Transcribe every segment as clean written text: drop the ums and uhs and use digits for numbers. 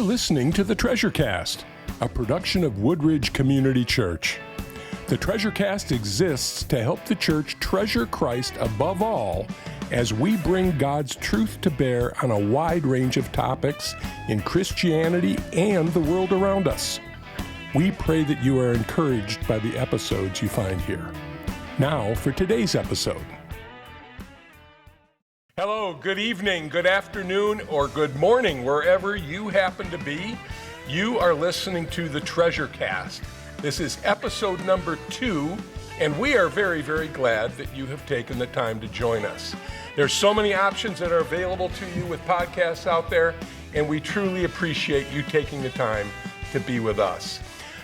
listening to the TreasureCast, a production of Woodridge Community Church. The TreasureCast exists to help the church treasure Christ above all as we bring God's truth to bear on a wide range of topics in Christianity and the world around us. We pray that you are encouraged by the episodes you find here. Now for today's episode. Hello, good evening, good afternoon, or good morning, wherever you happen to be. You are listening to the TreasureCast. This is episode number 2, and we are very, very glad that you have taken the time to join us. There's so many options that are available to you with podcasts out there, and we truly appreciate you taking the time to be with us.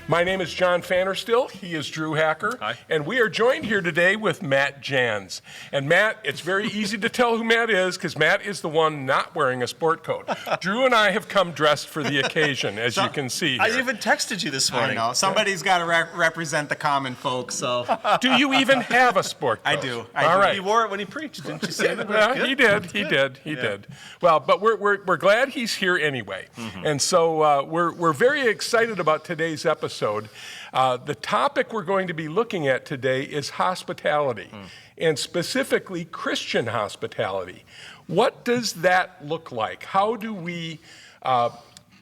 My name is John Pfannerstill. He is Drew Hacker. Hi. And we are joined here today with Matt Jantz. And Matt, it's very easy to tell who Matt is because Matt is the one not wearing a sport coat. Drew and I have come dressed for the occasion, as you can see here. I even texted you this morning. I know. Somebody's got to represent the common folks, so. Do you even have a sport coat? I do. All right. He wore it when he preached, didn't you see it? Well, he did. Well, but we're glad he's here anyway. Mm-hmm. And so we're very excited about today's episode. The topic we're going to be looking at today is hospitality, and specifically Christian hospitality. What does that look like? How do we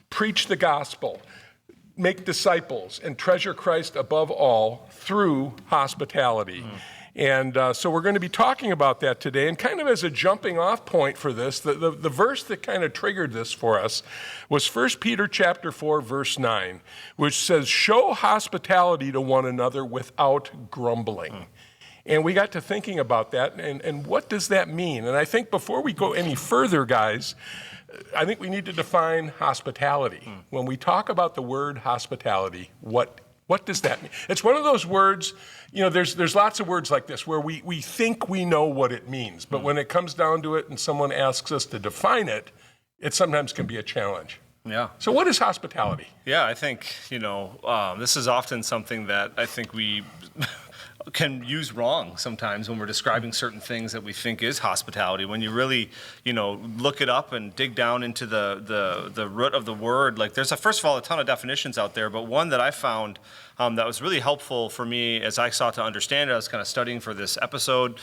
preach the gospel, make disciples, and treasure Christ above all through hospitality? And so we're going to be talking about that today. And kind of as a jumping off point for this, the verse that kind of triggered this for us was 1 Peter chapter 4, verse 9, which says, "Show hospitality to one another without grumbling." And we got to thinking about that, and what does that mean? And I think before we go any further, guys, I think we need to define hospitality. When we talk about the word hospitality, what does that mean? It's one of those words, you know, there's lots of words like this where we think we know what it means, but when it comes down to it and someone asks us to define it, it sometimes can be a challenge. Yeah. So what is hospitality? Yeah, I think, this is often something that I think we can use wrong sometimes when we're describing certain things that we think is hospitality. When you really, look it up and dig down into the root of the word, like there's first of all, a ton of definitions out there, but one that I found that was really helpful for me as I sought to understand it, I was kind of studying for this episode,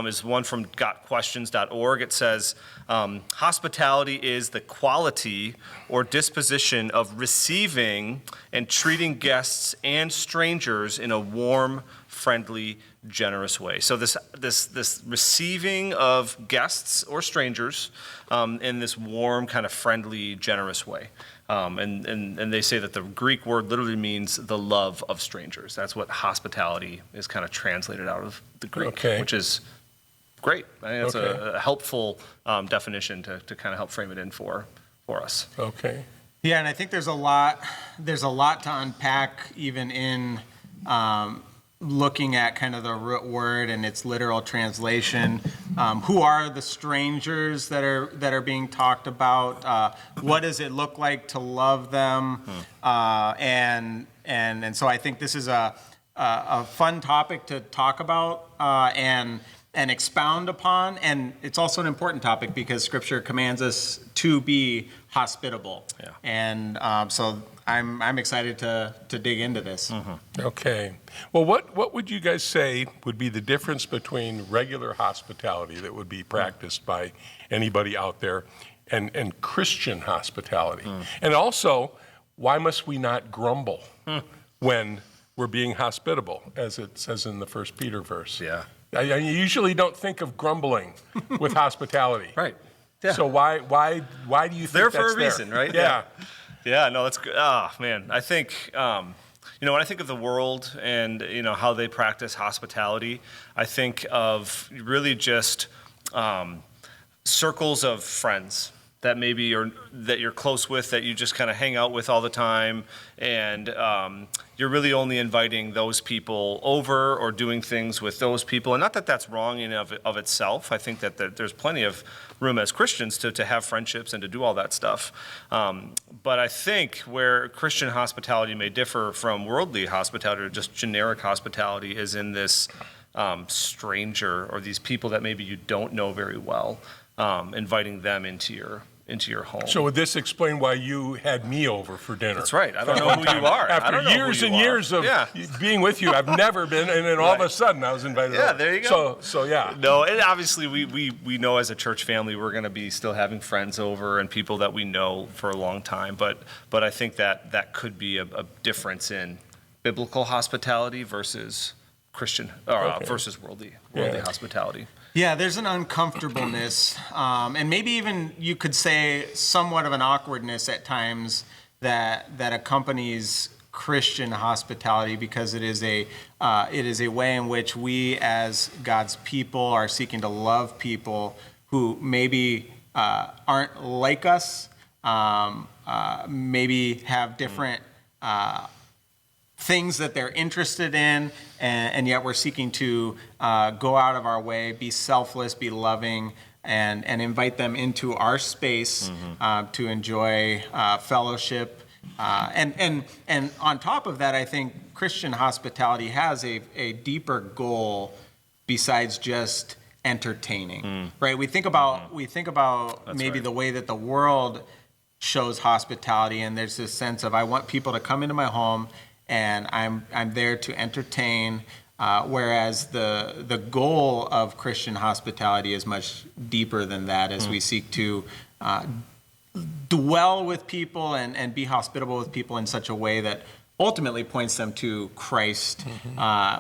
is one from gotquestions.org. It says, hospitality is the quality or disposition of receiving and treating guests and strangers in a warm, friendly, generous way. So this receiving of guests or strangers in this warm, kind of friendly, generous way. And they say that the Greek word literally means the love of strangers. That's what hospitality is kind of translated out of the Greek, which is great. I think that's a helpful definition to kind of help frame it in for us. Okay. Yeah, and I think there's a lot to unpack even in looking at kind of the root word and its literal translation. Who are the strangers that are being talked about? What does it look like to love them? And so I think this is a fun topic to talk about and expound upon. And it's also an important topic because Scripture commands us to be hospitable. Yeah. And so I'm excited to dig into this. Mm-hmm. Okay. Well, what would you guys say would be the difference between regular hospitality that would be practiced by anybody out there and Christian hospitality? And also, why must we not grumble when we're being hospitable, as it says in the 1 Peter verse? Yeah. I usually don't think of grumbling with hospitality. Right. Yeah. So why do you think there that's for a reason, right? Yeah. Yeah, no, that's good. Oh, man. I think, when I think of the world and, how they practice hospitality, I think of really just circles of friends that maybe that you're close with, that you just kind of hang out with all the time, and you're really only inviting those people over or doing things with those people. And not that that's wrong in of itself. I think that there's plenty of room as Christians to have friendships and to do all that stuff. But I think where Christian hospitality may differ from worldly hospitality or just generic hospitality is in this stranger or these people that maybe you don't know very well, inviting them into your into your home. So would this explain why you had me over for dinner? That's right. I don't know who you are. I After don't know years who you and are. years of Yeah. being with you, I've never been, and then all of a sudden I was invited over. Yeah, there you go. So yeah. No, and obviously we know as a church family we're going to be still having friends over and people that we know for a long time. But I think that could be a difference in biblical hospitality versus Christian versus worldly hospitality. Yeah, there's an uncomfortableness, and maybe even you could say somewhat of an awkwardness at times that accompanies Christian hospitality, because it is a way in which we as God's people are seeking to love people who maybe aren't like us, maybe have different things that they're interested in, and yet we're seeking to go out of our way, be selfless, be loving, and invite them into our space to enjoy fellowship. And on top of that, I think Christian hospitality has a deeper goal besides just entertaining, right? We think about That's maybe right. the way that the world shows hospitality, and there's this sense of I want people to come into my home and I'm there to entertain, whereas the goal of Christian hospitality is much deeper than that, as we seek to dwell with people and be hospitable with people in such a way that ultimately points them to Christ,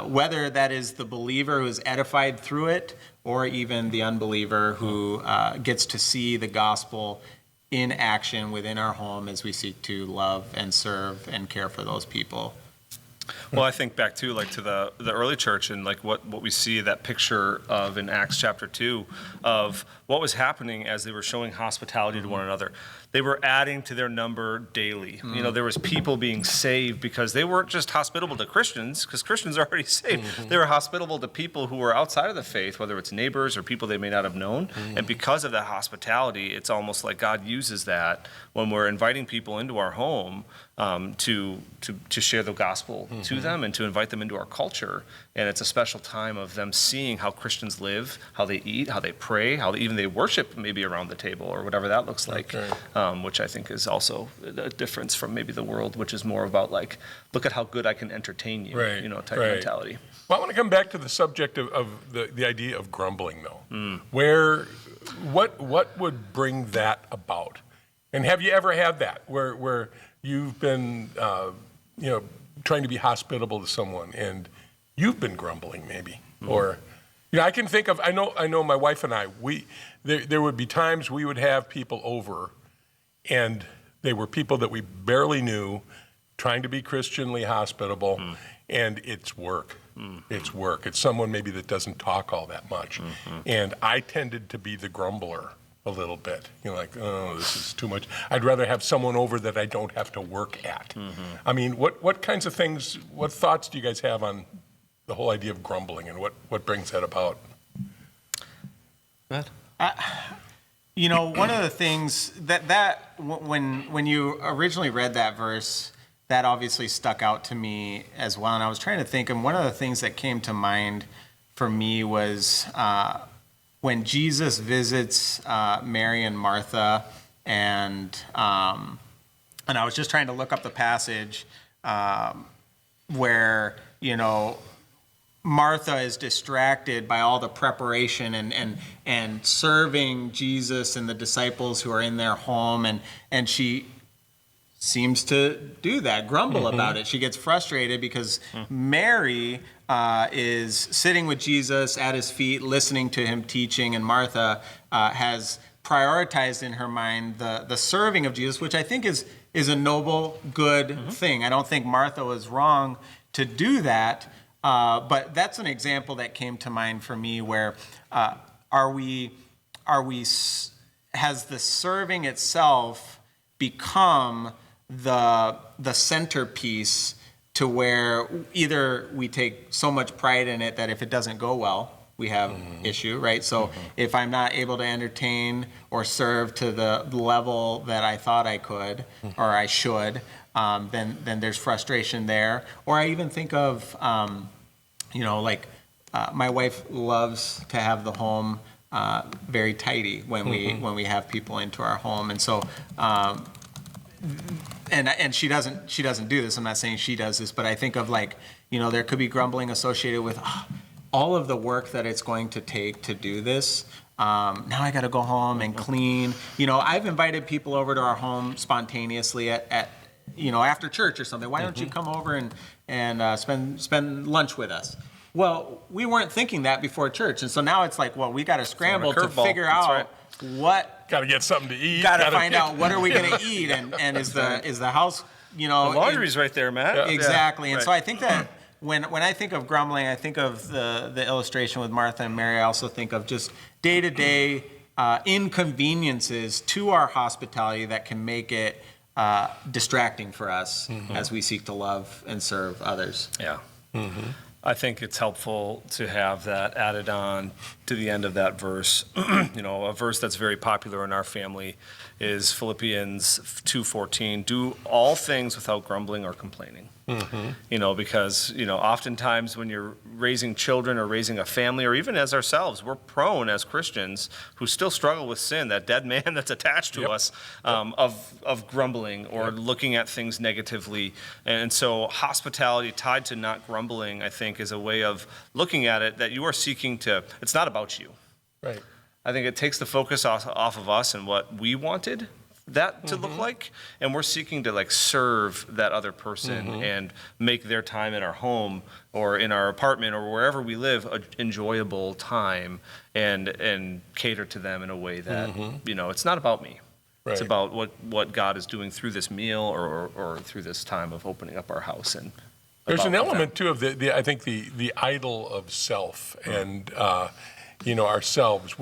whether that is the believer who is edified through it, or even the unbeliever who gets to see the gospel in action within our home as we seek to love and serve and care for those people. Well, I think back to the early church and like what we see that picture of in Acts chapter 2 of what was happening as they were showing hospitality to one another. They were adding to their number daily. You know, there was people being saved because they weren't just hospitable to Christians, because Christians are already saved. They were hospitable to people who were outside of the faith, whether it's neighbors or people they may not have known. And because of that hospitality, it's almost like God uses that when we're inviting people into our home to share the gospel to them and to invite them into our culture. And it's a special time of them seeing how Christians live, how they eat, how they pray, how even they worship maybe around the table or whatever that looks like, which I think is also a difference from maybe the world, which is more about like, look at how good I can entertain you, type mentality. Well, I want to come back to the subject of the idea of grumbling, though. What would bring that about? And have you ever had that where you've been, trying to be hospitable to someone and you've been grumbling maybe, or, I can think of, I know my wife and I, there would be times we would have people over and they were people that we barely knew, trying to be Christianly hospitable, and it's work. It's work. It's someone maybe that doesn't talk all that much. And I tended to be the grumbler a little bit. Like, oh, this is too much. I'd rather have someone over that I don't have to work at. I mean, what kinds of things, what thoughts do you guys have on the whole idea of grumbling and what brings that about? Go ahead. One of the things that when you originally read that verse, that obviously stuck out to me as well. And I was trying to think, and one of the things that came to mind for me was when Jesus visits Mary and Martha, and I was just trying to look up the passage where, Martha is distracted by all the preparation and serving Jesus and the disciples who are in their home, and she seems to do that, grumble about it. She gets frustrated because Mary is sitting with Jesus at his feet, listening to him teaching, and Martha has prioritized in her mind the serving of Jesus, which I think is a noble, good thing. I don't think Martha was wrong to do that, but that's an example that came to mind for me where has the serving itself become the centerpiece to where either we take so much pride in it that if it doesn't go well, we have issue, right? So if I'm not able to entertain or serve to the level that I thought I could or I should, then there's frustration there. Or I even think of, my wife loves to have the home very tidy when we have people into our home. And so, and she doesn't do this. I'm not saying she does this, but I think of like, there could be grumbling associated with all of the work that it's going to take to do this. Now I got to go home and clean. I've invited people over to our home spontaneously at after church or something. Why don't you come over and spend lunch with us? Well, we weren't thinking that before church, and so now it's like, well, we got to scramble to figure out what. Got to get something to eat. Got to find out what are we going to eat, and is the house, The laundry's right there, Matt. Exactly, and so right. I think that when I think of grumbling, I think of the illustration with Martha and Mary. I also think of just day-to-day inconveniences to our hospitality that can make it distracting for us as we seek to love and serve others. Yeah. I think it's helpful to have that added on to the end of that verse. A verse that's very popular in our family is Philippians 2:14. Do all things without grumbling or complaining. Because oftentimes when you're raising children or raising a family, or even as ourselves, we're prone as Christians who still struggle with sin, that dead man that's attached to us, of grumbling or looking at things negatively. And so hospitality tied to not grumbling, I think, is a way of looking at it that you are seeking to, it's not about you. Right. I think it takes the focus off of us and what we wanted that to look like, and we're seeking to serve that other person and make their time in our home or in our apartment or wherever we live an enjoyable time, and cater to them in a way that it's not about me. Right. It's about what God is doing through this meal or through this time of opening up our house. And there's an element too of I think the idol of self and ourselves.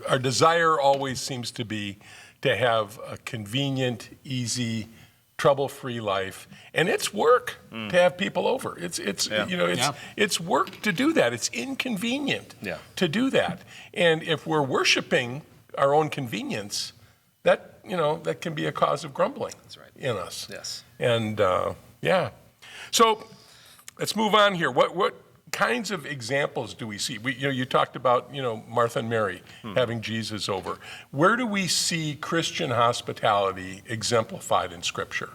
Our desire always seems to be to have a convenient, easy, trouble-free life, and it's work to have people over. It's work to do that. It's inconvenient to do that. And if we're worshiping our own convenience, that can be a cause of grumbling in us. Yes. And so let's move on here. What kinds of examples do we see? You talked about Martha and Mary having Jesus over. Where do we see Christian hospitality exemplified in Scripture?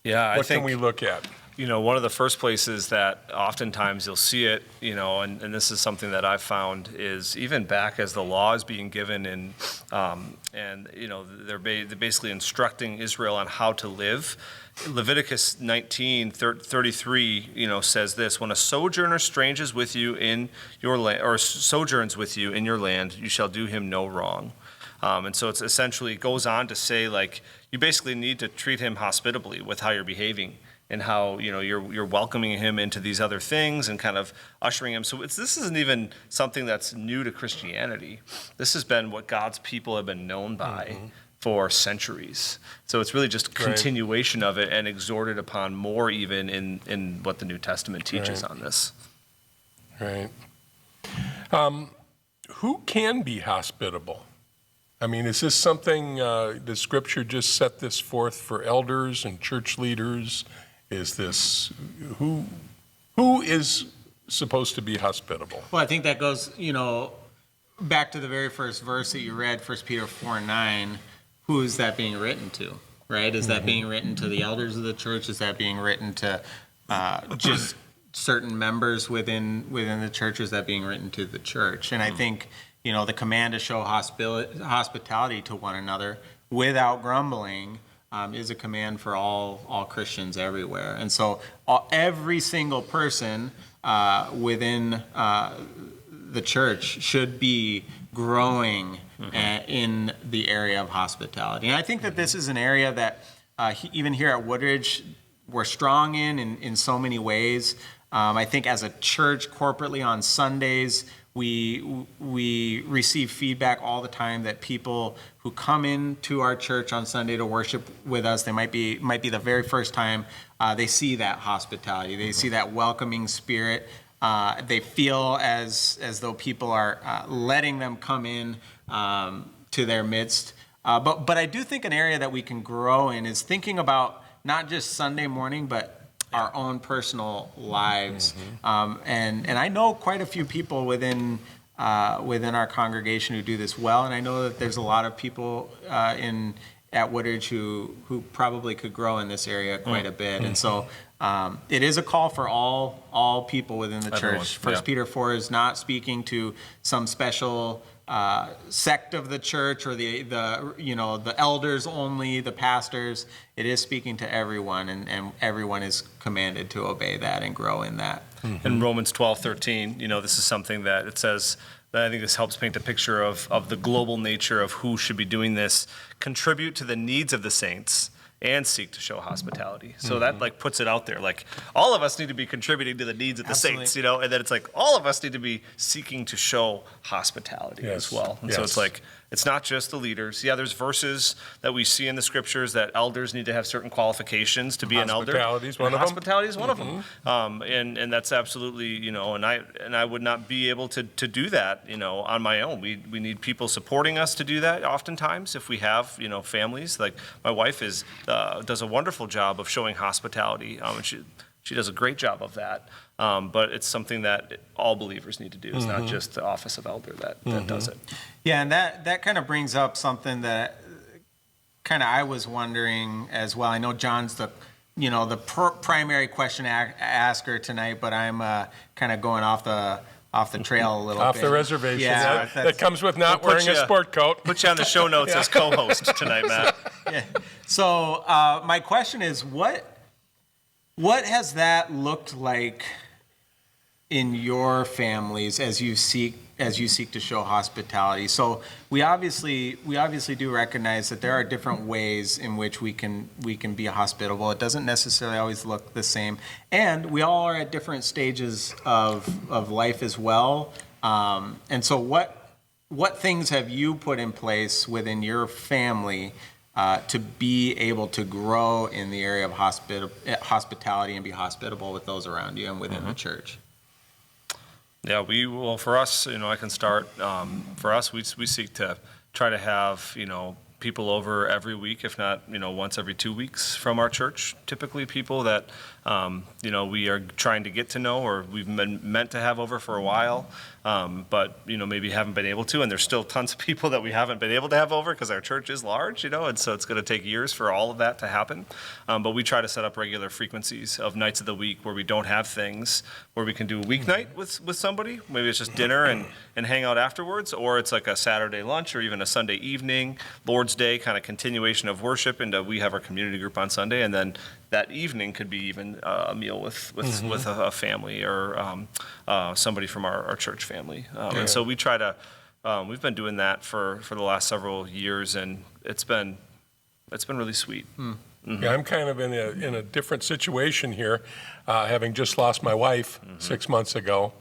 Yeah, what can we look at? One of the first places that oftentimes you'll see it, and this is something that I've found, is even back as the law is being given, and they're basically instructing Israel on how to live. Leviticus 19:33, says this: when a sojourner sojourns with you in your land, you shall do him no wrong. And so it's essentially goes on to say, you basically need to treat him hospitably with how you're behaving and how you're welcoming him into these other things and kind of ushering him. So this isn't even something that's new to Christianity. This has been what God's people have been known by for centuries. So it's really just a continuation of it and exhorted upon more even in what the New Testament teaches on this. Right. Who can be hospitable? I mean, is this something, does Scripture just set this forth for elders and church leaders? Is this, who is supposed to be hospitable? Well, I think that goes, back to the very first verse that you read, 1 Peter 4:9. Who is that being written to, right? Is that being written to the elders of the church? Is that being written to just certain members within the church? Is that being written to the church? And I think, the command to show hospitality to one another without grumbling is a command for all Christians everywhere. And so every single person within the church should be growing in the area of hospitality. And I think that this is an area that even here at Woodridge, we're strong in so many ways. I think as a church corporately on Sundays, we receive feedback all the time that people who come into our church on Sunday to worship with us, they might be the very first time they see that hospitality. They see that welcoming spirit. They feel as though people are letting them come in to their midst. But I do think an area that we can grow in is thinking about not just Sunday morning, but our own personal lives. And I know quite a few people within our congregation who do this well, and I know that there's a lot of people at Woodridge who probably could grow in this area quite a bit. And so it is a call for all people within the church. First Peter 4 is not speaking to some special sect of the church or the elders only, the pastors. It is speaking to everyone, and everyone is commanded to obey that and grow in that. In Romans 12:13, this is something that it says, that I think this helps paint a picture of the global nature of who should be doing this. Contribute to the needs of the saints and seek to show hospitality. So that puts it out there. Like, all of us need to be contributing to the needs of the saints, and then it's like all of us need to be seeking to show hospitality as well. And so it's like, it's not just the leaders. Yeah, there's verses that we see in the scriptures that elders need to have certain qualifications to be an elder. Hospitality is one of them. Hospitality is one of them. And that's absolutely, and I would not be able to do that, on my own. We need people supporting us to do that oftentimes if we have, families. Like, my wife does a wonderful job of showing hospitality, and she does a great job of that. But it's something that all believers need to do. It's not just the office of elder that does it. Yeah, and that kind of brings up something that kind of I was wondering as well. I know John's the primary question asker tonight, but I'm kind of going off the trail a little bit. Off the reservation. Yeah, that comes with not wearing a sport coat. Put you on the show notes as co-host tonight, Matt. Yeah. So my question is, what has that looked like in your families as you seek to show hospitality? So we obviously do recognize that there are different ways in which we can be hospitable. It doesn't necessarily always look the same, and we all are at different stages of life as well. And so what things have you put in place within your family to be able to grow in the area of hospitality and be hospitable with those around you and within the church? Yeah, for us, I can start. For us, we seek to try to have, people over every week, if not, once every 2 weeks from our church. Typically people that, we are trying to get to know, or we've been meant to have over for a while, but, maybe haven't been able to. And there's still tons of people that we haven't been able to have over because our church is large, and so it's going to take years for all of that to happen. But we try to set up regular frequencies of nights of the week where we don't have things, where we can do a weeknight with somebody. Maybe it's just dinner and hang out afterwards, or it's like a Saturday lunch or even a Sunday evening, Lord's Day kind of continuation of worship, and we have our community group on Sunday, and then that evening could be even a meal with a family or somebody from our church family. And so we try to, we've been doing that for the last several years, and it's been really sweet. Yeah, I'm kind of in a different situation here, having just lost my wife 6 months ago.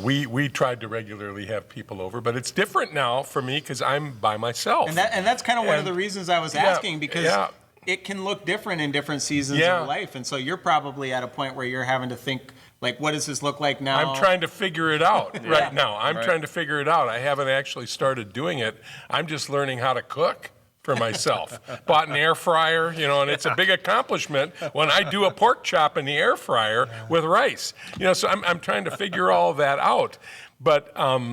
We tried to regularly have people over, but it's different now for me because I'm by myself. And that's kind of one of the reasons I was asking, because it can look different in different seasons of life. And so you're probably at a point where you're having to think, like, what does this look like now? I'm trying to figure it out right now. I'm trying to figure it out. I haven't actually started doing it. I'm just learning how to cook for myself. Bought an air fryer, and it's a big accomplishment when I do a pork chop in the air fryer with rice. So I'm trying to figure all that out. But I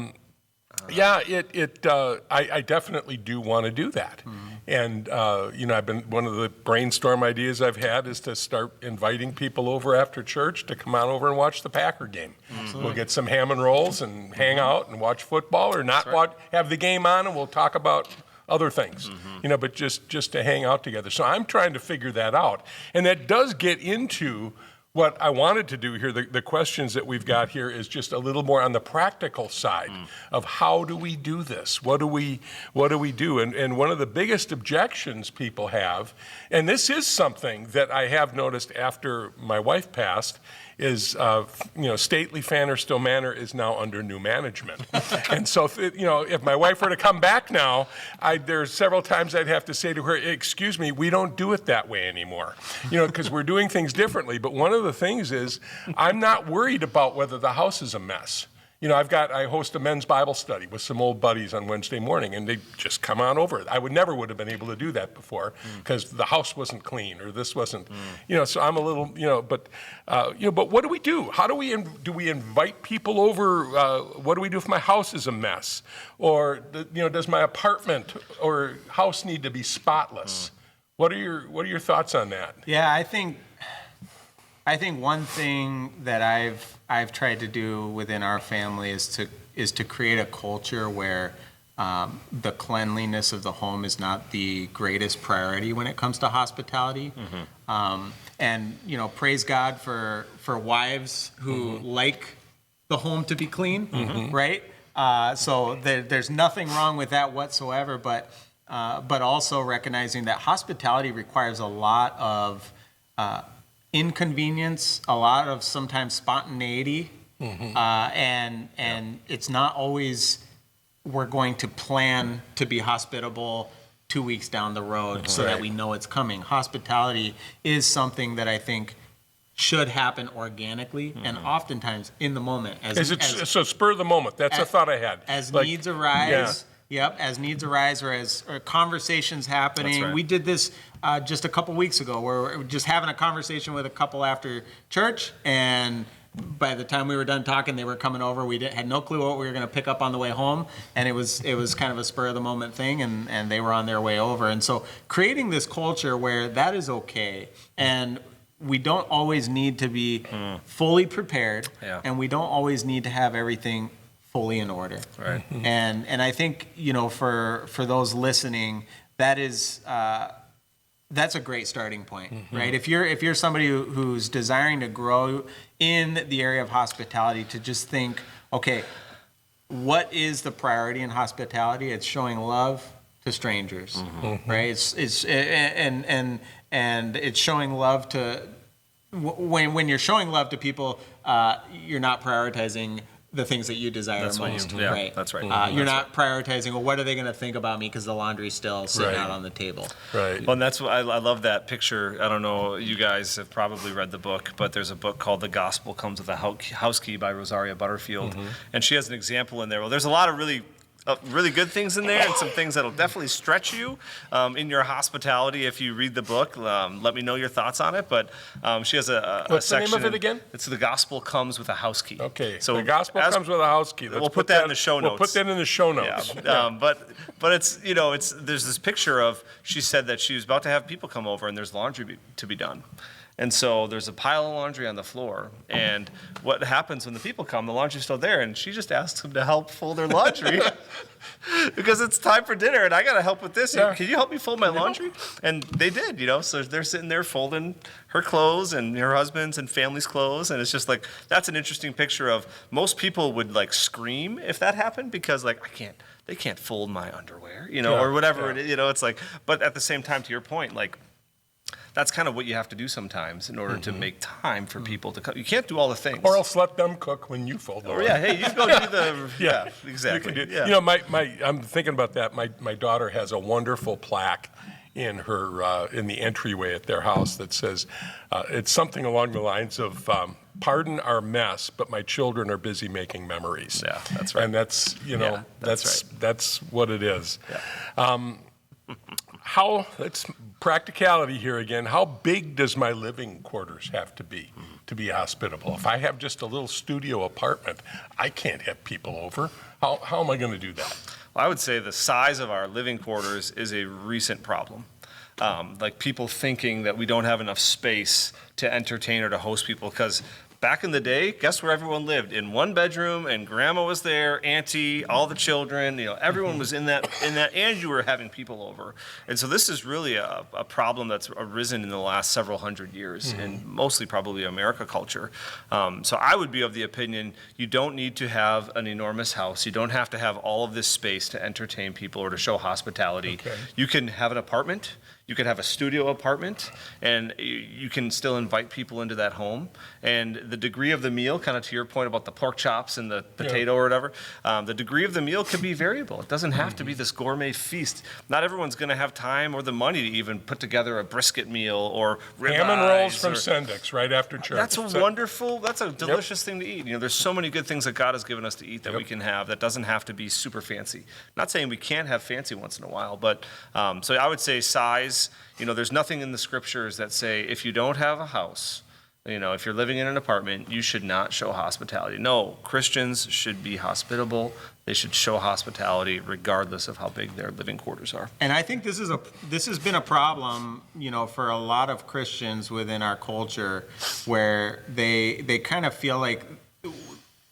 definitely do want to do that. And I've been, one of the brainstorm ideas I've had is to start inviting people over after church to come on over and watch the Packer game. We'll get some ham and rolls and hang out and watch football, or not have the game on, and we'll talk about other things, but just to hang out together. So I'm trying to figure that out. And that does get into what I wanted to do here. The questions that we've got here is just a little more on the practical side of how do we do this? What do we do? And one of the biggest objections people have, and this is something that I have noticed after my wife passed, is, stately Pfannerstill Manor is now under new management. And so, if my wife were to come back now, there's several times I'd have to say to her, excuse me, we don't do it that way anymore, because we're doing things differently. But one of the things is, I'm not worried about whether the house is a mess. I host a men's Bible study with some old buddies on Wednesday morning, and they just come on over. I would have been able to do that before because the house wasn't clean or this wasn't, so I'm a little, but what do we do? How do we invite people over? What do we do if my house is a mess? Or, does my apartment or house need to be spotless? What are your thoughts on that? Yeah, I think one thing that I've tried to do within our family is to create a culture where the cleanliness of the home is not the greatest priority when it comes to hospitality. And praise God for wives who like the home to be clean, right? So there's nothing wrong with that whatsoever, but also recognizing that hospitality requires a lot of inconvenience, a lot of sometimes spontaneity, and it's not always we're going to plan to be hospitable 2 weeks down the road so that we know it's coming. Hospitality is something that I think should happen organically and oftentimes in the moment. So spur of the moment. That's a thought I had. As needs arise. Yeah. Yep, as needs arise or as conversations happening. That's right. We did this just a couple weeks ago where we're just having a conversation with a couple after church, and by the time we were done talking, they were coming over. We had no clue what we were going to pick up on the way home, and it was kind of a spur of the moment thing, and they were on their way over. And so creating this culture where that is okay, and we don't always need to be fully prepared, and we don't always need to have everything fully in order. Right. And I think, for those listening, that's a great starting point, right? If you're somebody who's desiring to grow in the area of hospitality, to just think, okay, what is the priority in hospitality? It's showing love to strangers, right? It's it's showing love to when you're showing love to people, you're not prioritizing the things that you desire most, right? That's right. You're not prioritizing, well, what are they going to think about me because the laundry's still sitting out on the table. Right. Well, and that's what I love that picture. I don't know, you guys have probably read the book, but there's a book called The Gospel Comes with a House Key by Rosaria Butterfield. And she has an example in there. Well, there's a lot of really good things in there and some things that'll definitely stretch you in your hospitality if you read the book. Let me know your thoughts on it. But she has a What's section. the name of it again? It's The Gospel Comes with a House Key. Okay. So the gospel comes with a house key. We'll put that in the show notes. We'll put that in the show notes. Yeah. But it's there's this picture of, she said that she was about to have people come over and there's laundry to be done. And so there's a pile of laundry on the floor. And what happens when the people come, the laundry's still there, and she just asks them to help fold their laundry because it's time for dinner and I got to help with this. Yeah. Can you help me fold my laundry? And they did, so they're sitting there folding her clothes and her husband's and family's clothes. And it's just like, that's an interesting picture of, most people would like scream if that happened because like, they can't fold my underwear, or whatever it is, it's like, but at the same time, to your point, like, that's kind of what you have to do sometimes in order to make time for people to come. You can't do all the things. Or else let them cook when you fold the laundry. Hey, you go do the, exactly. I'm thinking about that. My daughter has a wonderful plaque in the entryway at their house that says, it's something along the lines of, pardon our mess, but my children are busy making memories. Yeah, that's right. And that's, that's what it is. Yeah. It's practicality here again. How big does my living quarters have to be hospitable? If I have just a little studio apartment, I can't have people over. How am I going to do that? Well, I would say the size of our living quarters is a recent problem. Like people thinking that we don't have enough space to entertain or to host people, because back in the day, guess where everyone lived? In one bedroom, and grandma was there, auntie, all the children, everyone was in that, and you were having people over. And so this is really a problem that's arisen in the last several hundred years, and mostly probably America culture. So I would be of the opinion, you don't need to have an enormous house. You don't have to have all of this space to entertain people or to show hospitality. Okay. You can have an apartment. You could have a studio apartment, and you can still invite people into that home. And the degree of the meal, kind of to your point about the pork chops and the potato or whatever, the degree of the meal can be variable. It doesn't have to be this gourmet feast. Not everyone's going to have time or the money to even put together a brisket meal or ribeyes. Ham and rolls from Sendik's right after church. That's that's a delicious thing to eat. There's so many good things that God has given us to eat that we can have that doesn't have to be super fancy. Not saying we can't have fancy once in a while, but so I would say size. There's nothing in the scriptures that say if you don't have a house, if you're living in an apartment, you should not show hospitality. No, Christians should be hospitable. They should show hospitality regardless of how big their living quarters are. And I think this has been a problem, for a lot of Christians within our culture, where they kind of feel like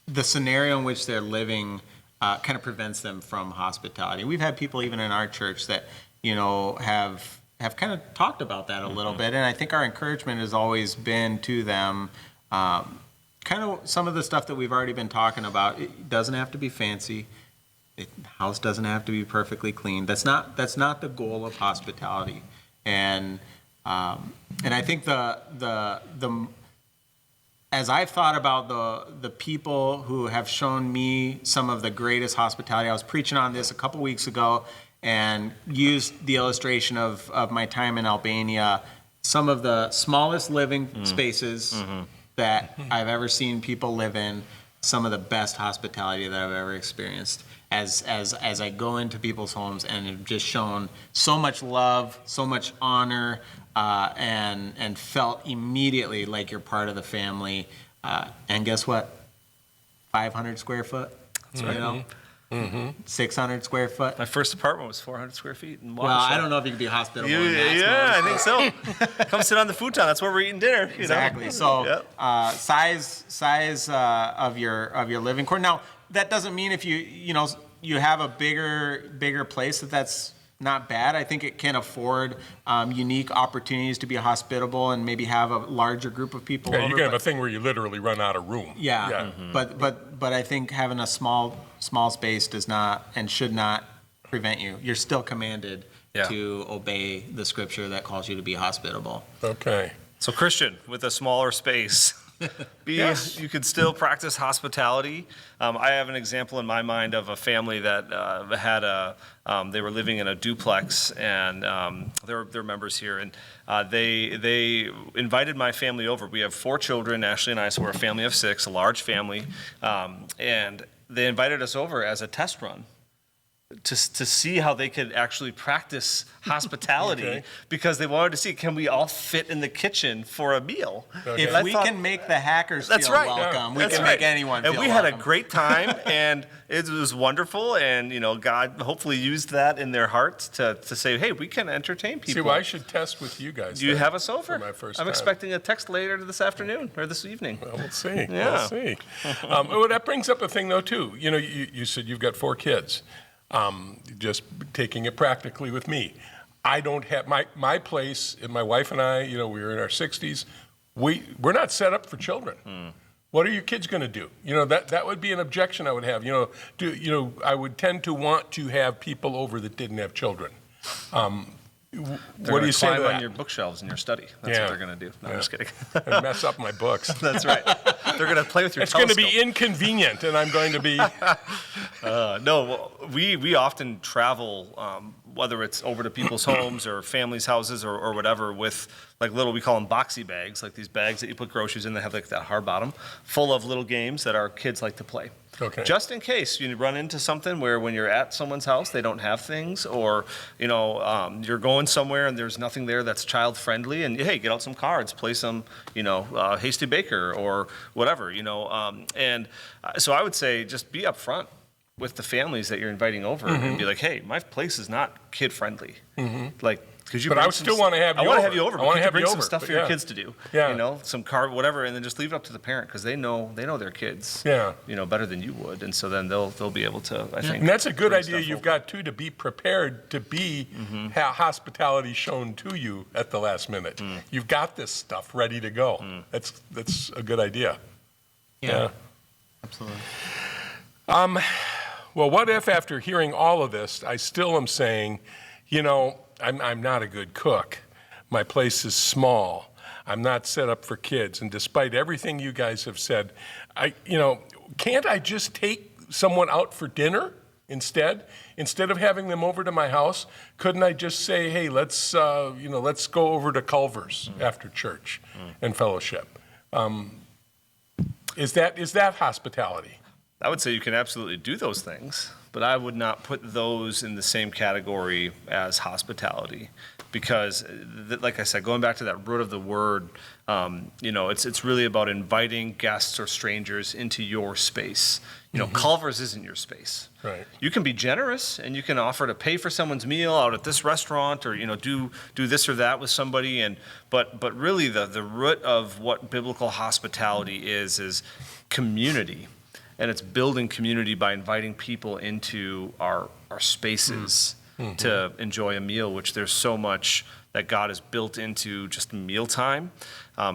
the scenario in which they're living kind of prevents them from hospitality. We've had people even in our church that have kind of talked about that a little bit, and I think our encouragement has always been to them, kind of some of the stuff that we've already been talking about. It doesn't have to be fancy. The house doesn't have to be perfectly clean. That's not the goal of hospitality. And I think the as I've thought about the people who have shown me some of the greatest hospitality, I was preaching on this a couple weeks ago, and used the illustration of my time in Albania, some of the smallest living spaces that I've ever seen people live in, some of the best hospitality that I've ever experienced. As I go into people's homes and have just shown so much love, so much honor, and felt immediately like you're part of the family. And guess what? 500 square foot. That's right. 600 square foot. My first apartment was 400 square feet. Well, I don't know if you could be hospitable in that. Yeah, I think so. Come sit on the futon. That's where we're eating dinner. Exactly. So, size of your living quarter. Now, that doesn't mean if you have a bigger place that's not bad. I think it can afford unique opportunities to be hospitable and maybe have a larger group of people. Yeah, you can have a thing where you literally run out of room. Yeah. But I think having a small space does not and should not prevent you. You're still commanded to obey the scripture that calls you to be hospitable. Okay. So Christian, with a smaller space, you could still practice hospitality. I have an example in my mind of a family that they were living in a duplex, and they're members here, and they invited my family over. We have 4 children, Ashley and I, so we're a family of 6, a large family, and they invited us over as a test run to see how they could actually practice hospitality because they wanted to see, can we all fit in the kitchen for a meal? Okay. If we can make the hackers feel welcome, we can make anyone feel welcome. And we had a great time, and it was wonderful, and God hopefully used that in their hearts to say, hey, we can entertain people. See, well, I should test with you guys. Do you have us over? For my first I'm time. expecting a text later this afternoon or this evening. Well, we'll see. Yeah. We'll see. Well, that brings up a thing, though, too. You said you've got 4 kids. Just taking it practically with me. I don't have my place, and my wife and I, we were in our 60s. We're not set up for children. What are your kids going to do? That would be an objection I would have. I would tend to want to have people over that didn't have children. What do you say to that? On your bookshelves in your study. That's what they're going to do. No, I'm just kidding. And mess up my books. That's right. They're going to play with your telescope. It's going to be inconvenient, and I'm going to be... No, we often travel, whether it's over to people's homes or families' houses or whatever, with we call them boxy bags, like these bags that you put groceries in that have that hard bottom, full of little games that our kids like to play. Okay. Just in case you run into something where when you're at someone's house, they don't have things, or, you're going somewhere and there's nothing there that's child friendly, and hey, get out some cards, play some, Hasty Baker or whatever, and so I would say just be upfront with the families that you're inviting over and be like, hey, my place is not kid friendly. But I still want to have you over. I want to have you over. I want to have bring you some over, stuff for your kids to do. Yeah. Some card, whatever, and then just leave it up to the parent because they know their kids. Better than you would, and so then they'll be able to. I think. And that's a good idea you've got too, to be prepared to be hospitality shown to you at the last minute. You've got this stuff ready to go. That's a good idea. Yeah. Absolutely. Well, what if after hearing all of this, I still am saying, I'm not a good cook. My place is small. I'm not set up for kids. And despite everything you guys have said, can't I just take someone out for dinner instead? Instead of having them over to my house, couldn't I just say, hey, let's go over to Culver's after church and fellowship? Is that hospitality? I would say you can absolutely do those things, but I would not put those in the same category as hospitality, because, like I said, going back to that root of the word, it's really about inviting guests or strangers into your space. Culver's isn't your space. Right. You can be generous and you can offer to pay for someone's meal out at this restaurant, or do this or that with somebody, but really the root of what biblical hospitality is community. And it's building community by inviting people into our spaces to enjoy a meal, which there's so much that God has built into just mealtime,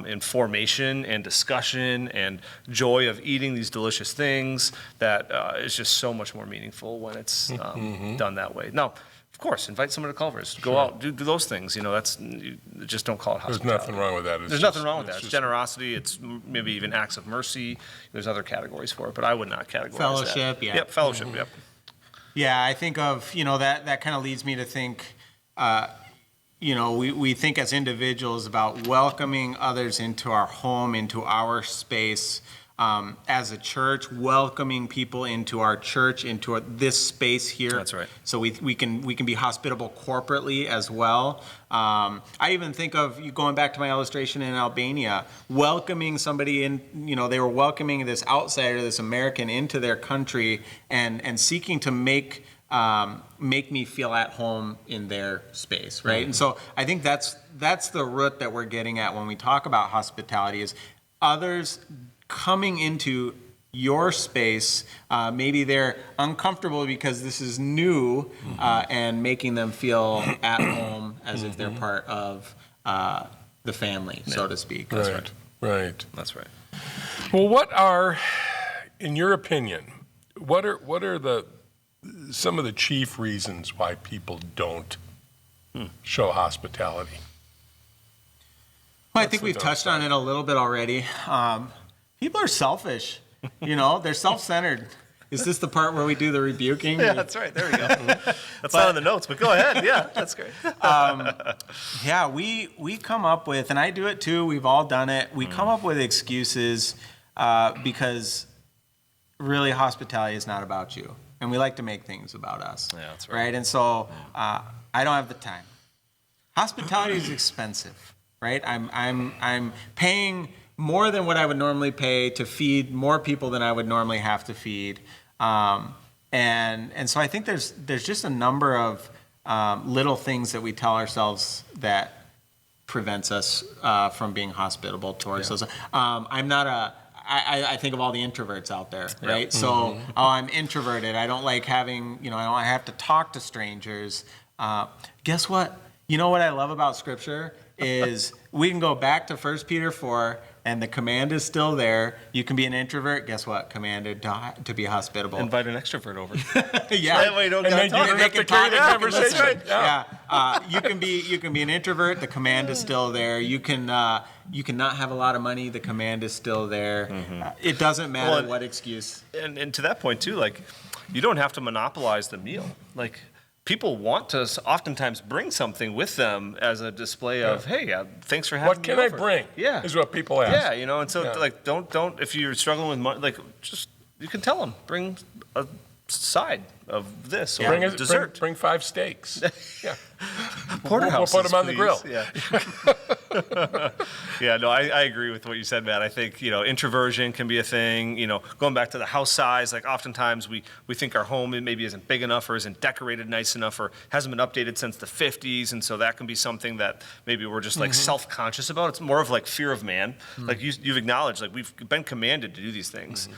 in formation and discussion and joy of eating these delicious things that is just so much more meaningful when it's done that way. Now, of course, invite someone to Culver's. Go out, do those things. Just don't call it hospitality. There's nothing wrong with that. There's nothing wrong with that. It's generosity. It's maybe even acts of mercy. There's other categories for it, but I would not categorize Fellowship, that. yeah. Yep, fellowship, yep. Yeah, I think of, that kind of leads me to think, we think as individuals about welcoming others into our home, into our space, as a church, welcoming people into our church, into this space here. That's right. So we can be hospitable corporately as well. I even think of you going back to my illustration in Albania, welcoming somebody in. They were welcoming this outsider, this American, into their country, and seeking to make me feel at home in their space, right? And so I think that's the root that we're getting at when we talk about hospitality, is others coming into your space. Maybe they're uncomfortable because this is new, and making them feel at home as if they're part of the family, so to speak. That's right. Right. That's right. Well, what are, in your opinion, what are some of the chief reasons why people don't show hospitality? Well, I think we've touched on it a little bit already. People are selfish. They're self-centered. Is this the part where we do the rebuking? Yeah, that's right. There we go. That's not in the notes, but go ahead. Yeah, that's great. Yeah, we come up with, and I do it too, we've all done it, we come up with excuses because really hospitality is not about you. And we like to make things about us. Yeah, that's right. And so I don't have the time. Hospitality is expensive, right? I'm paying more than what I would normally pay to feed more people than I would normally have to feed. And so I think there's just a number of little things that we tell ourselves that prevents us from being hospitable towards those. I think of all the introverts out there, right? So, I'm introverted. I don't like having, I have to talk to strangers. Guess what? What I love about Scripture is we can go back to 1 Peter 4, and the command is still there. You can be an introvert. Guess what? Commanded to be hospitable. Invite an extrovert over. Yeah. That way you don't And then gotta you talk. don't have to carry the conversation. Yeah. You can be an introvert. The command is still there. You can not have a lot of money. The command is still there. It doesn't matter what excuse. And to that point too, you don't have to monopolize the meal. People want to oftentimes bring something with them as a display of, hey, thanks for having me. What can I bring? Yeah, is what people ask. Yeah, and so don't if you're struggling with money, just you can tell them bring a side of this or Bring dessert. Bring 5 steaks. Yeah. Porterhouses, we'll put them on the grill. Yeah. Yeah, no, I agree with what you said, Matt. I think, introversion can be a thing. Going back to the house size, oftentimes we think our home maybe isn't big enough or isn't decorated nice enough or hasn't been updated since the 50s. And so that can be something that maybe we're just self-conscious about. It's more of fear of man. You've acknowledged, we've been commanded to do these things.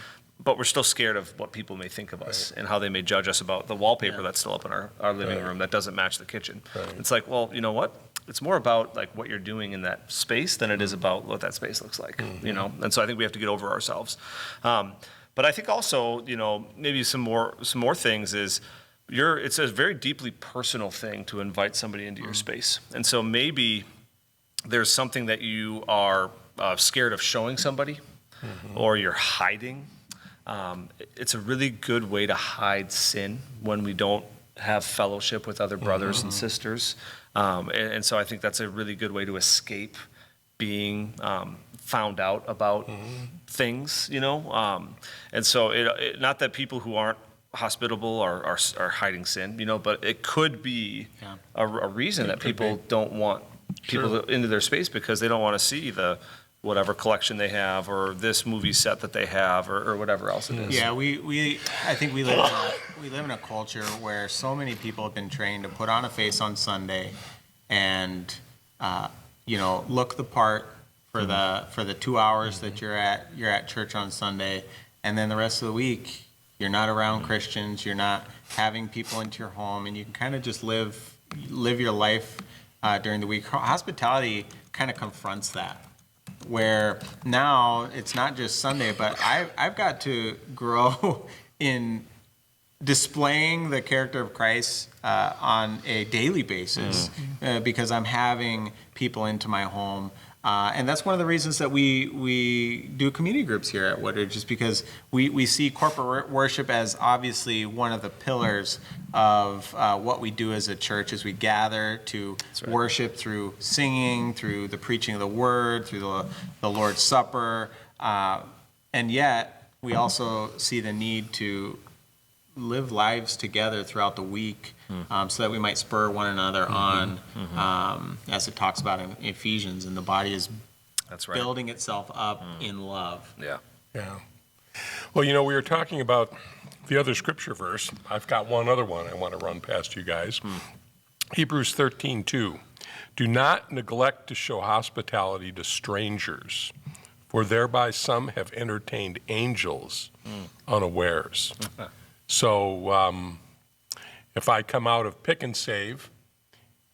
But we're still scared of what people may think of us and how they may judge us about the wallpaper that's still up in our living room that doesn't match the kitchen. Right. It's well, you know what? It's more about what you're doing in that space than it is about what that space looks like, And so I think we have to get over ourselves. But I think also, maybe some more things is, it's a very deeply personal thing to invite somebody into your space. And so maybe there's something that you are scared of showing somebody, or you're hiding. It's a really good way to hide sin when we don't have fellowship with other brothers and sisters. And so I think that's a really good way to escape being found out about things, and so not that people who aren't hospitable are hiding sin, but it could be a reason that people don't want people into their space because they don't want to see the whatever collection they have or this movie set that they have or whatever else it is. Yeah, I think we live in a culture where so many people have been trained to put on a face on Sunday and look the part for the 2 hours that you're at church on Sunday, and then the rest of the week you're not around Christians, you're not having people into your home, and you can kind of just live your life during the week. Hospitality kind of confronts that, where now it's not just Sunday, but I've got to grow in displaying the character of Christ on a daily basis because I'm having people into my home. And that's one of the reasons that we do community groups here at Woodridge, is because we see corporate worship as obviously one of the pillars of what we do as a church, as we gather to worship through singing, through the preaching of the word, through the Lord's Supper. And yet we also see the need to live lives together throughout the week so that we might spur one another on, as it talks about in Ephesians, and the body is building itself up in love. Yeah. Well, we were talking about the other scripture verse. I've got one other one I want to run past you guys. Hebrews 13:2. Do not neglect to show hospitality to strangers, for thereby some have entertained angels unawares. So if I come out of Pick and Save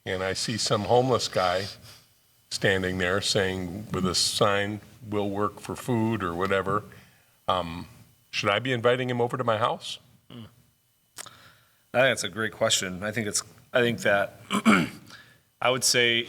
and I see some homeless guy standing there saying with a sign, "We'll work for food," or whatever, should I be inviting him over to my house? I think that's a great question. I think that I would say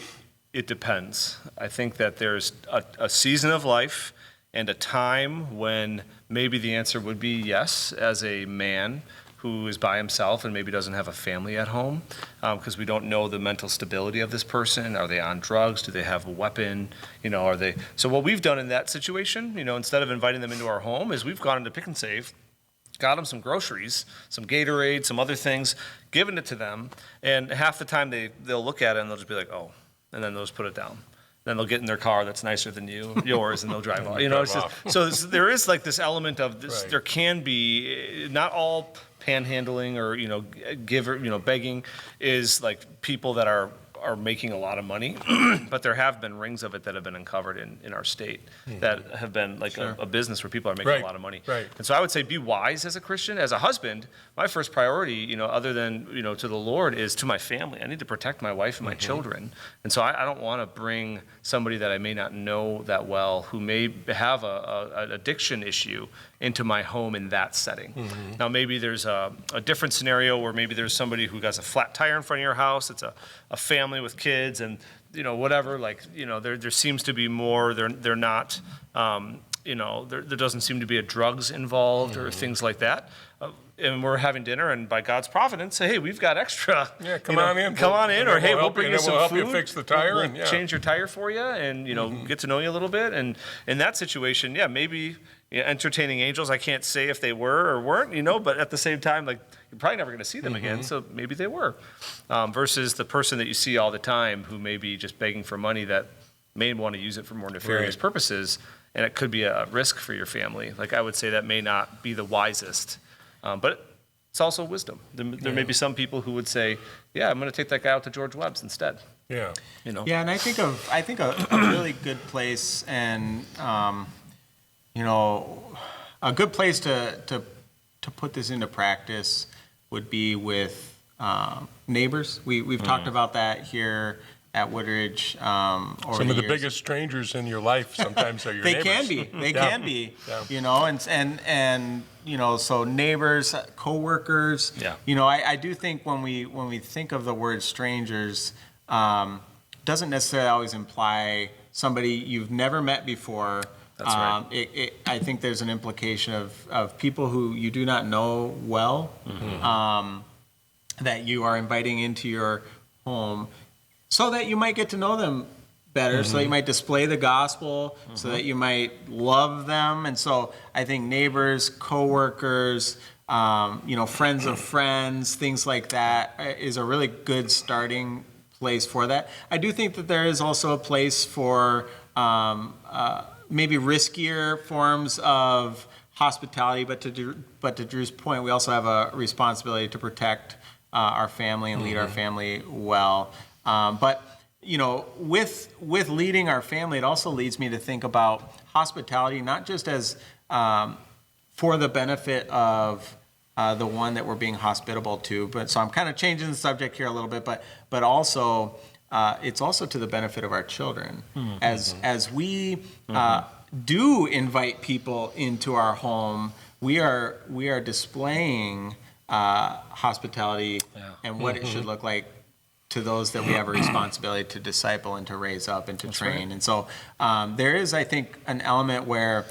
it depends. I think that there's a season of life and a time when maybe the answer would be yes, as a man who is by himself and maybe doesn't have a family at home, because we don't know the mental stability of this person. Are they on drugs? Do they have a weapon? Are they? So what we've done in that situation, instead of inviting them into our home, is we've gone into Pick and Save, got them some groceries, some Gatorade, some other things, given it to them, and half the time they'll look at it and they'll just be like, "Oh," and then they'll just put it down. Then they'll get in their car that's nicer than yours, and they'll drive off. It's just, so there is like this element of this. There can be not all panhandling or begging is like people that are making a lot of money, but there have been rings of it that have been uncovered in our state that have been like a business where people are making a lot of money. And so I would say be wise as a Christian. As a husband, my first priority, other than, to the Lord, is to my family. I need to protect my wife and my children. And so I don't want to bring somebody that I may not know that well, who may have an addiction issue, into my home in that setting. Now, maybe there's a different scenario where maybe there's somebody who has a flat tire in front of your house. It's a family with kids and, whatever, there seems to be more, they're not, there doesn't seem to be a drugs involved or things like that. And we're having dinner, and by God's providence, say, "Hey, we've got extra. Yeah, come on in. Come on in, or hey, we'll bring you some help food. You fix the tire, we'll change your tire for you, and get to know you a little bit." And in that situation, maybe entertaining angels. I can't say if they were or weren't, but at the same time, like, you're probably never going to see them again, so maybe they were. Versus the person that you see all the time who may be just begging for money that may want to use it for more nefarious purposes, and it could be a risk for your family. Like, I would say that may not be the wisest. But it's also wisdom. There may be some people who would say, "Yeah, I'm going to take that guy out to George Webb's instead." Yeah. Yeah, and I think a really good place, and a good place to put this into practice would be with neighbors. We've talked about that here at Woodridge over Some of the years. biggest strangers in your life sometimes are your They neighbors. can be. They Yeah. can be. Yeah. You know, and you know, so neighbors, coworkers. Yeah. You know, I do think when we think of the word strangers, doesn't necessarily always imply somebody you've never met before. That's right. I think there's an implication of people who you do not know well, that you are inviting into your home, so that you might get to know them better, so that you might display the gospel, so that you might love them. And so I think neighbors, coworkers, you know, friends of friends, things like that is a really good starting place for that. I do think that there is also a place for maybe riskier forms of hospitality, but to Drew's point, we also have a responsibility to protect our family and lead our family well. But you know, with leading our family, it also leads me to think about hospitality, not just as for the benefit of the one that we're being hospitable to, but so I'm kind of changing the subject here a little bit, but also it's also to the benefit of our children. As we do invite people into our home, we are displaying hospitality and what it should look like to those that we have a responsibility to disciple and to raise up and to train. And so there is, I think, an element where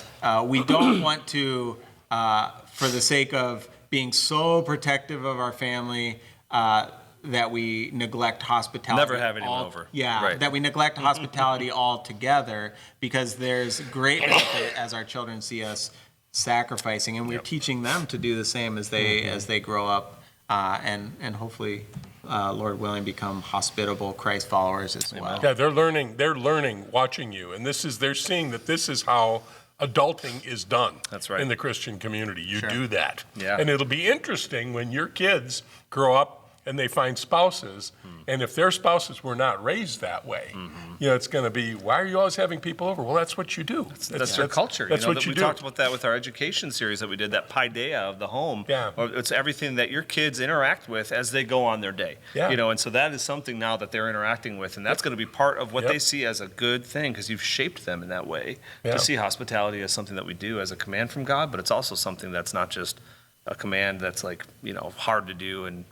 we don't want to, for the sake of being so protective of our family, that we neglect hospitality. Never have anyone over. Yeah, Right. that we neglect hospitality altogether, because there's great benefit as our children see us sacrificing, and we're teaching them to do the same as they grow up, and hopefully, Lord willing, become hospitable Christ followers as well. Yeah, they're learning watching you, and they're seeing that this is how adulting is done. That's right. In the Christian community. You Sure. do that. Yeah. And it'll be interesting when your kids grow up and they find spouses, and if their spouses were not raised that way, you know, it's going to be, why are you always having people over? Well, that's what you do. That's their culture. That's you know, what you we do. talked about that with our education series that we did, that paideia of the home. Yeah. Or it's everything that your kids interact with as they go on their day. Yeah. You know, and so that is something now that they're interacting with, and that's going to be part of what Yep. they see as a good thing, because you've shaped them in that way Yeah. to see hospitality as something that we do as a command from God, but it's also something that's not just a command that's like, you know, hard to do and,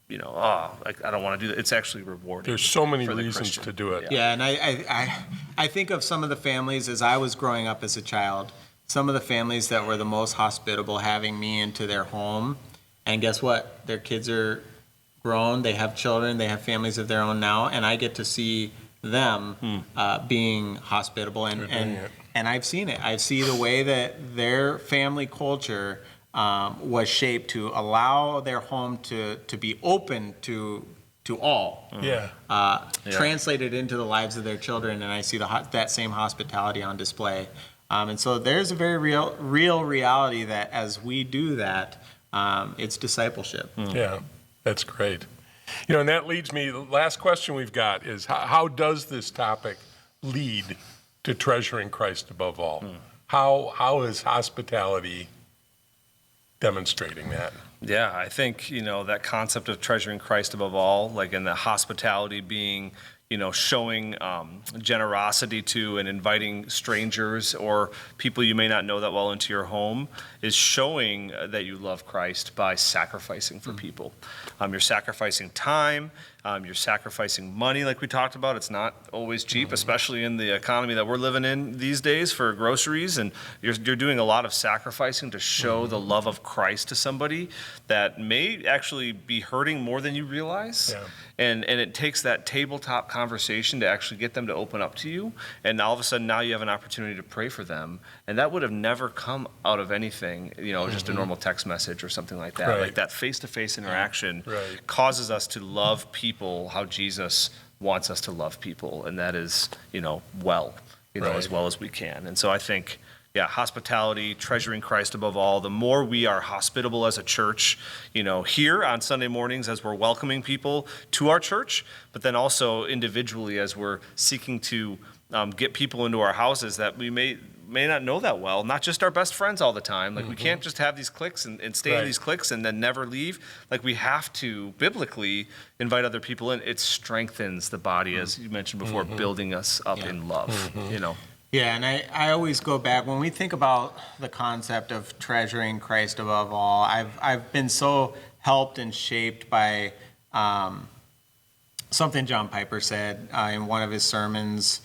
you know, like I don't want to do that. It's actually rewarding. There's so many for the reasons Christian. to do it. Yeah, and I think of some of the families as I was growing up as a child, some of the families that were the most hospitable, having me into their home. And guess what? Their kids are grown, they have children, they have families of their own now, and I get to see them being hospitable. Good, And I've seen it. I see the way that their family culture was shaped to allow their home to be open to all. Yeah. Translated into the lives of their children, and I see that same hospitality on display. And so there's a very real reality that as we do that, it's discipleship. Yeah, that's great. You know, and that leads me, the last question we've got is, how does this topic lead to treasuring Christ above all? How is hospitality demonstrating that? Yeah, I think, you know, that concept of treasuring Christ above all, like in the hospitality being, you know, showing generosity to and inviting strangers or people you may not know that well into your home, is showing that you love Christ by sacrificing for people. You're sacrificing time, you're sacrificing money like we talked about. It's not always cheap, especially in the economy that we're living in these days for groceries, and you're doing a lot of sacrificing to show the love of Christ to somebody that may actually be hurting more than you realize. Yeah. And it takes that tabletop conversation to actually get them to open up to you. And all of a sudden now you have an opportunity to pray for them. And that would have never come out of anything, you know, just a normal text message or something like that. Right. Like that face-to-face interaction Right. causes us to love people how Jesus wants us to love people. And that is, you know, as Right. well as we can. And so I think, yeah, hospitality, treasuring Christ above all. The more we are hospitable as a church, you know, here on Sunday mornings as we're welcoming people to our church, but then also individually as we're seeking to get people into our houses that we may may not know that well, not just our best friends all the time. Like, we can't just have these cliques and stay in these cliques and then never leave. Like, we have to biblically invite other people in. It strengthens the body, as you mentioned before, building us up in love, you know. Yeah, and I always go back, when we think about the concept of treasuring Christ above all, I've been so helped and shaped by something John Piper said in one of his sermons,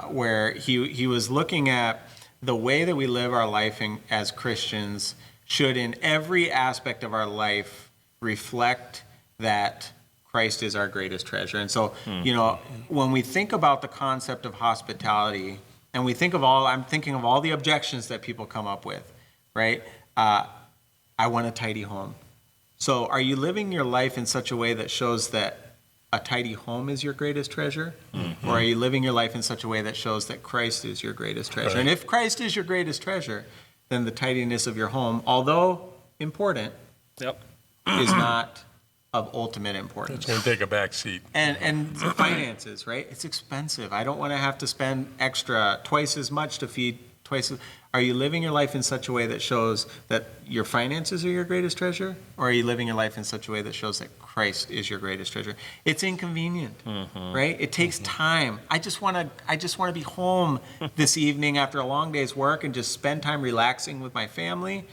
where he was looking at the way that we live our life as Christians should in every aspect of our life reflect that Christ is our greatest treasure. And so, you know, when we think about the concept of hospitality, and we think of I'm thinking of all the objections that people come up with, right? I want a tidy home. So are you living your life in such a way that shows that a tidy home is your greatest treasure? Or are you living your life in such a way that shows that Christ is your greatest treasure? And if Christ is your greatest treasure, then the tidiness of your home, although important, is not of ultimate importance. It's going to take a back seat. And finances, right? It's expensive. I don't want to have to spend twice as much to feed twice as. Are you living your life in such a way that shows that your finances are your greatest treasure? Or are you living your life in such a way that shows that Christ is your greatest treasure? It's inconvenient, right? It takes time. I just want to be home this evening after a long day's work and just spend time relaxing with my family.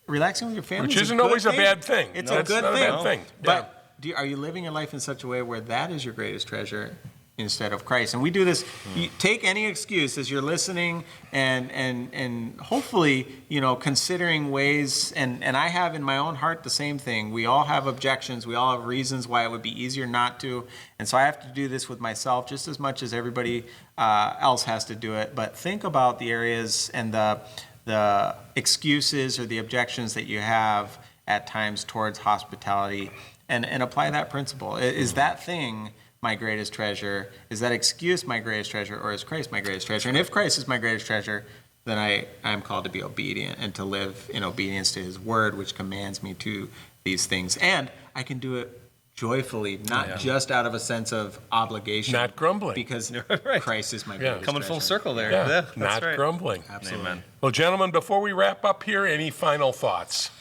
Relaxing with your family, which isn't always a bad thing. It's a good thing. Bad thing. But are you living your life in such a way where that is your greatest treasure instead of Christ? And we do this. You take any excuse as you're listening, and hopefully, you know, considering ways. And I have in my own heart the same thing. We all have objections. We all have reasons why it would be easier not to. And so I have to do this with myself just as much as everybody else has to do it. But think about the areas and the excuses or the objections that you have at times towards hospitality, and apply that principle. Is that thing my greatest treasure? Is that excuse my greatest treasure? Or is Christ my greatest treasure? And if Christ is my greatest treasure, then I am called to be obedient and to live in obedience to his word, which commands me to these things. And I can do it joyfully, not just out of a sense of obligation. Not grumbling. Because Christ is my greatest Coming treasure. full circle there. Yeah, That's not right. grumbling. Absolutely. Amen. Well, gentlemen, before we wrap up here, any final thoughts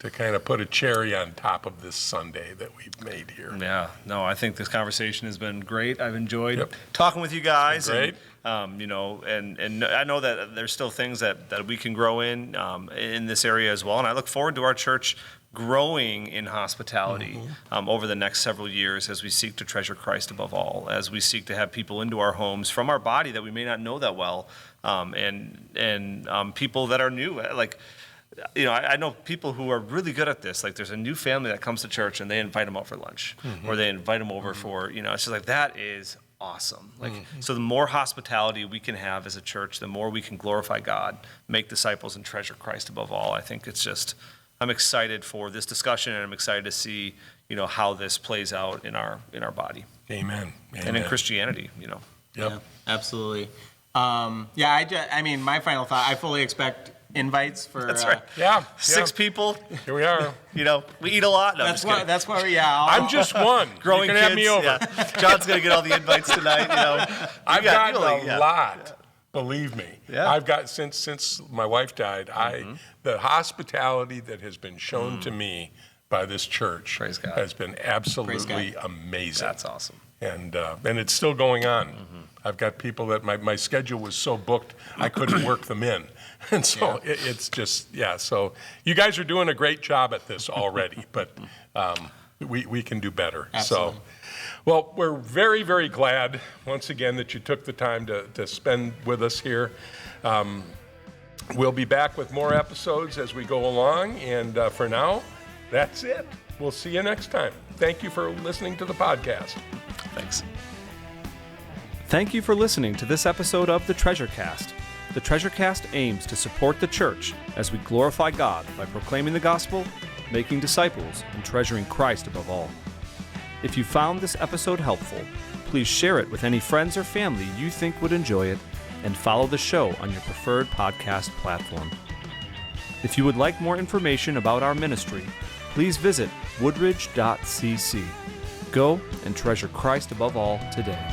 to kind of put a cherry on top of this Sunday that we've made here? Yeah, no, I think this conversation has been great. I've enjoyed talking with you guys. Great. And, you know, and I know that there's still things that we can grow in this area as well. And I look forward to our church growing in hospitality over the next several years as we seek to treasure Christ above all, as we seek to have people into our homes from our body that we may not know that well, and people that are new. Like, you know, I know people who are really good at this. Like, there's a new family that comes to church and they invite them out for lunch, or they invite them over for, you know, it's just like, that is awesome. Like, so the more hospitality we can have as a church, the more we can glorify God, make disciples, and treasure Christ above all. I think it's just, I'm excited for this discussion, and I'm excited to see, you know, how this plays out in our body. Amen. And in Christianity, you know. Yeah, absolutely. I mean, my final thought, I fully expect invites for. That's right. Yeah. 6 people. Here we are. You know, we eat a lot. No, That's why. I'm just one. growing you can kids. have me over. Yeah. John's gonna get all the invites tonight. You know, I've got a lot. Believe me. Yeah. I've got since my wife died. The hospitality that has been shown to me by this church Praise God. has been absolutely amazing. That's awesome. And it's still going on. I've got people that my schedule was so booked I couldn't work them in. And so it's just, so you guys are doing a great job at this already, but we can do better. Absolutely. So, well, we're very, very glad once again that you took the time to spend with us here. We'll be back with more episodes as we go along, and for now, that's it. We'll see you next time. Thank you for listening to the podcast. Thanks. Thank you for listening to this episode of the TreasureCast. The TreasureCast aims to support the church as we glorify God by proclaiming the gospel, making disciples, and treasuring Christ above all. If you found this episode helpful, please share it with any friends or family you think would enjoy it, and follow the show on your preferred podcast platform. If you would like more information about our ministry, please visit woodridge.cc. Go and treasure Christ above all today.